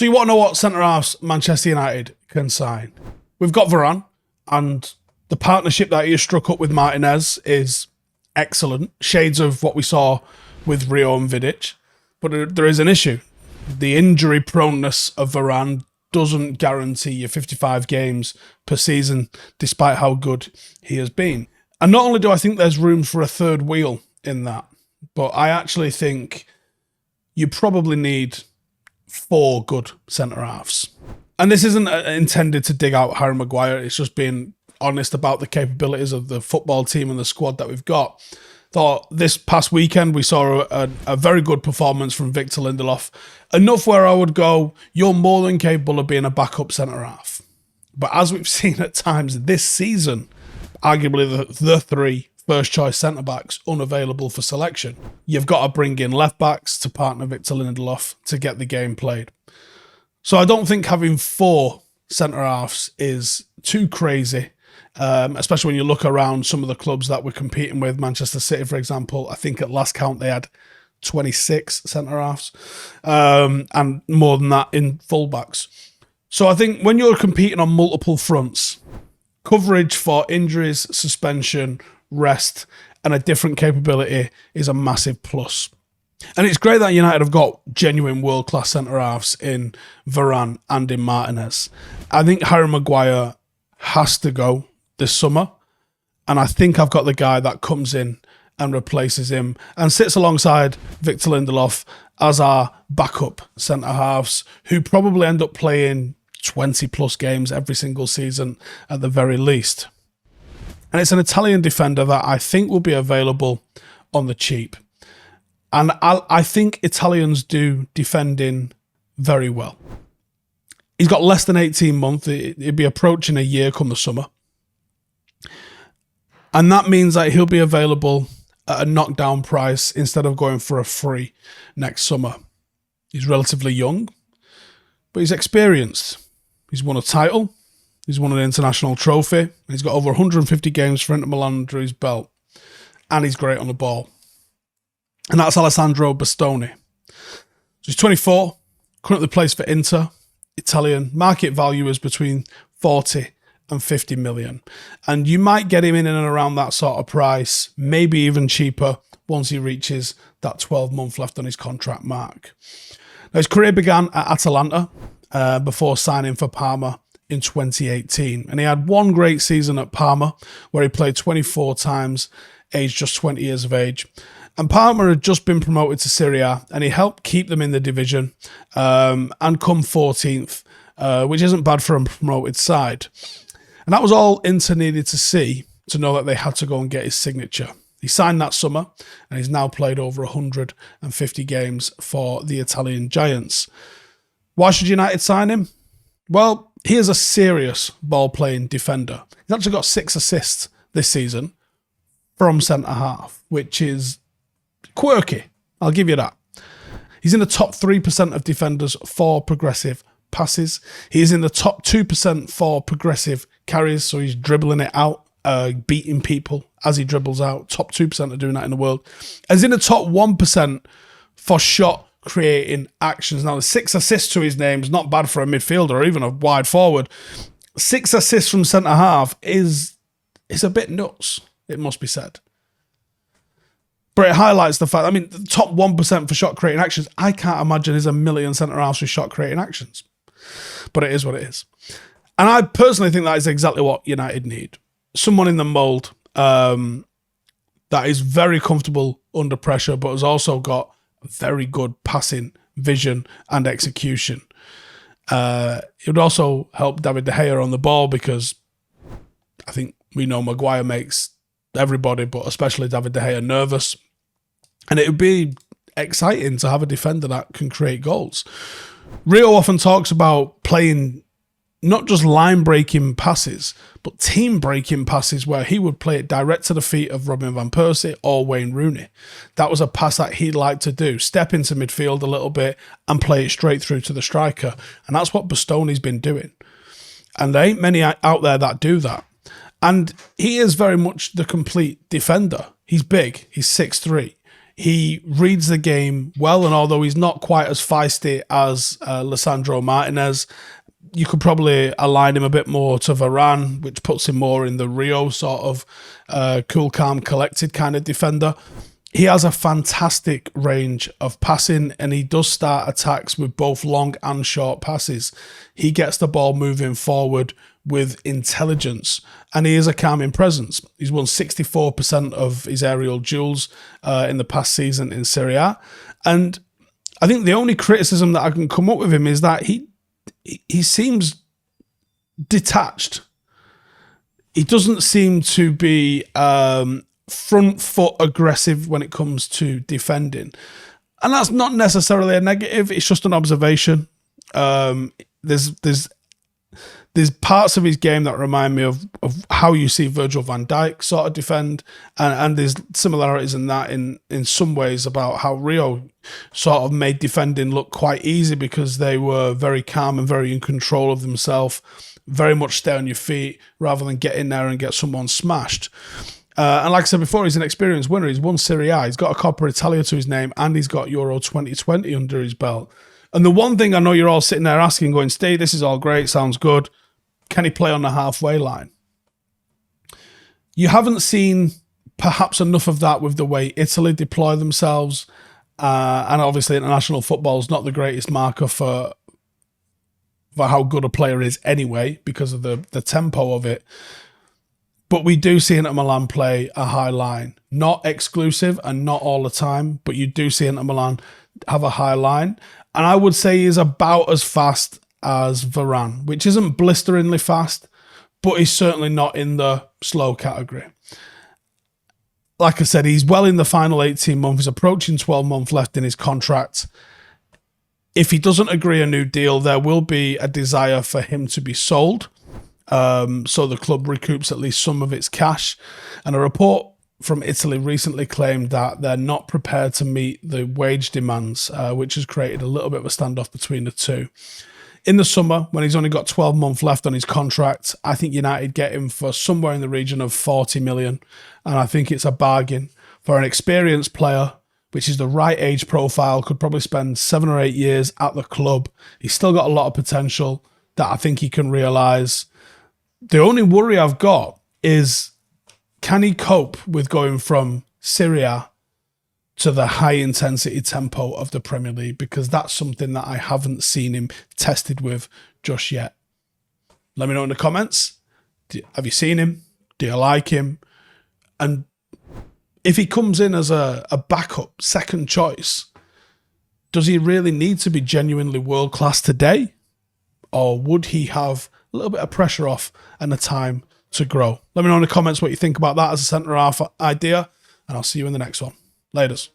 So you want to know what centre-halves Manchester United can sign? We've got Varane, and the partnership that he has struck up with Martinez is excellent. Shades of what we saw with Rio and Vidic. But there is an issue. The injury proneness of Varane doesn't guarantee you 55 games per season, despite how good he has been. And not only do I think there's room for a third wheel in that, but I actually think you probably need 4 good centre-halves. And this isn't intended to dig out Harry Maguire, it's just being honest about the capabilities of the football team and the squad that we've got. Thought this past weekend we saw a very good performance from Victor Lindelof. Enough where I would go, you're more than capable of being a backup centre-half. But as we've seen at times this season, arguably the 3 first-choice centre-backs unavailable for selection, you've got to bring in left-backs to partner Victor Lindelof to get the game played. So I don't think having 4 centre-halves is too crazy, especially when you look around some of the clubs that we're competing with. Manchester City, for example, I think at last count they had 26 centre-halves, and more than that in full-backs. So I think when you're competing on multiple fronts, coverage for injuries, suspension, rest, and a different capability is a massive plus. And it's great that United have got genuine world-class centre-halves in Varane and in Martinez. I think Harry Maguire has to go this summer, and I think I've got the guy that comes in and replaces him and sits alongside Victor Lindelof as our backup centre-halves, who probably end up playing 20-plus games every single season at the very least. And it's an Italian defender that I think will be available on the cheap. And I think Italians do defending very well. He's got less than 18 months. He'll be approaching a year come the summer. And that means that he'll be available at a knockdown price instead of going for a free next summer. He's relatively young, but he's experienced. He's won a title. He's won an international trophy. He's got over 150 games for Inter Milan under his belt. And he's great on the ball. And that's Alessandro Bastoni. So he's 24, currently plays for Inter, Italian. Market value is between 40 and 50 million. And you might get him in and around that sort of price, maybe even cheaper once he reaches that 12-month left on his contract mark. Now, his career began at Atalanta before signing for Parma in 2018. And he had one great season at Parma where he played 24 times, aged just 20 years of age. And Parma had just been promoted to Serie A, and he helped keep them in the division and come 14th, which isn't bad for a promoted side. And that was all Inter needed to see to know that they had to go and get his signature. He signed that summer, and he's now played over 150 games for the Italian Giants. Why should United sign him? Well, he is a serious ball-playing defender. He's actually got 6 assists this season from centre-half, which is quirky. I'll give you that. He's in the top 3% of defenders for progressive passes. He's in the top 2% for progressive carries, so he's dribbling it out, beating people as he dribbles out. Top 2% are doing that in the world. And he's in the top 1% for shot creating actions. Now, the 6 assists to his name is not bad for a midfielder or even a wide forward. 6 assists from centre-half is a bit nuts, it must be said. But it highlights the fact, the top 1% for shot creating actions, I can't imagine there's a million centre-halves with shot creating actions. But it is what it is. And I personally think that is exactly what United need. Someone in the mould that is very comfortable under pressure, but has also got very good passing vision and execution. It would also help David De Gea on the ball, because I think we know Maguire makes everybody, but especially David De Gea, nervous. And it would be exciting to have a defender that can create goals. Rio often talks about playing not just line-breaking passes, but team-breaking passes where he would play it direct to the feet of Robin van Persie or Wayne Rooney. That was a pass that he'd like to do. Step into midfield a little bit and play it straight through to the striker. And that's what Bastoni's been doing. And there ain't many out there that do that. And he is very much the complete defender. He's big. He's 6'3". He reads the game well, and although he's not quite as feisty as Alessandro Martinez, you could probably align him a bit more to Varane, which puts him more in the Rio sort of cool, calm, collected kind of defender. He has a fantastic range of passing, and he does start attacks with both long and short passes. He gets the ball moving forward with intelligence, and he is a calming presence. He's won 64% of his aerial duels in the past season in Serie A. And I think the only criticism that I can come up with him is that he seems detached. He doesn't seem to be front foot aggressive when it comes to defending. And that's not necessarily a negative, it's just an observation. There's parts of his game that remind me of how you see Virgil van Dijk sort of defend, and there's similarities in that in some ways about how Rio sort of made defending look quite easy because they were very calm and very in control of themselves, very much stay on your feet rather than get in there and get someone smashed. And like I said before, he's an experienced winner. He's won Serie A, he's got a Coppa Italia to his name, and he's got Euro 2020 under his belt. And the one thing I know you're all sitting there asking, going, Steve, this is all great, sounds good. Can he play on the halfway line? You haven't seen perhaps enough of that with the way Italy deploy themselves. And obviously international football is not the greatest marker for how good a player is anyway, because of the tempo of it. But we do see Inter Milan play a high line. Not exclusive and not all the time, but you do see Inter Milan have a high line. And I would say he's about as fast as Varane, which isn't blisteringly fast, but he's certainly not in the slow category. Like I said, he's well in the final 18 months. He's approaching 12 months left in his contract. If he doesn't agree a new deal, there will be a desire for him to be sold. So the club recoups at least some of its cash. And a report from Italy recently claimed that they're not prepared to meet the wage demands, which has created a little bit of a standoff between the two. In the summer, when he's only got 12 months left on his contract, I think United get him for somewhere in the region of 40 million. And I think it's a bargain for an experienced player, which is the right age profile, could probably spend 7 or 8 years at the club. He's still got a lot of potential that I think he can realise. The only worry I've got is, can he cope with going from Serie A to the high-intensity tempo of the Premier League? Because that's something that I haven't seen him tested with just yet. Let me know in the comments. Have you seen him? Do you like him? And if he comes in as a backup, second choice, does he really need to be genuinely world-class today? Or would he have a little bit of pressure off and the time to grow? Let me know in the comments what you think about that as a centre-half idea, and I'll see you in the next one. Laters.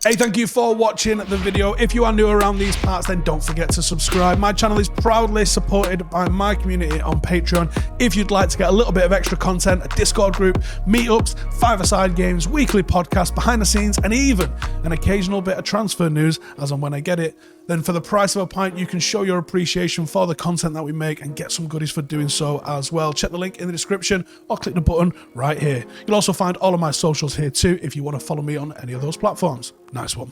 Hey, thank you for watching the video. If you are new around these parts, then don't forget to subscribe. My channel is proudly supported by my community on Patreon. If you'd like to get a little bit of extra content, a Discord group, meetups, five-a-side games, weekly podcasts, behind the scenes, and even an occasional bit of transfer news as and when I get it, then for the price of a pint, you can show your appreciation for the content that we make and get some goodies for doing so as well. Check the link in the description or click the button right here. You'll also find all of my socials here too if you want to follow me on any of those platforms. Nice one.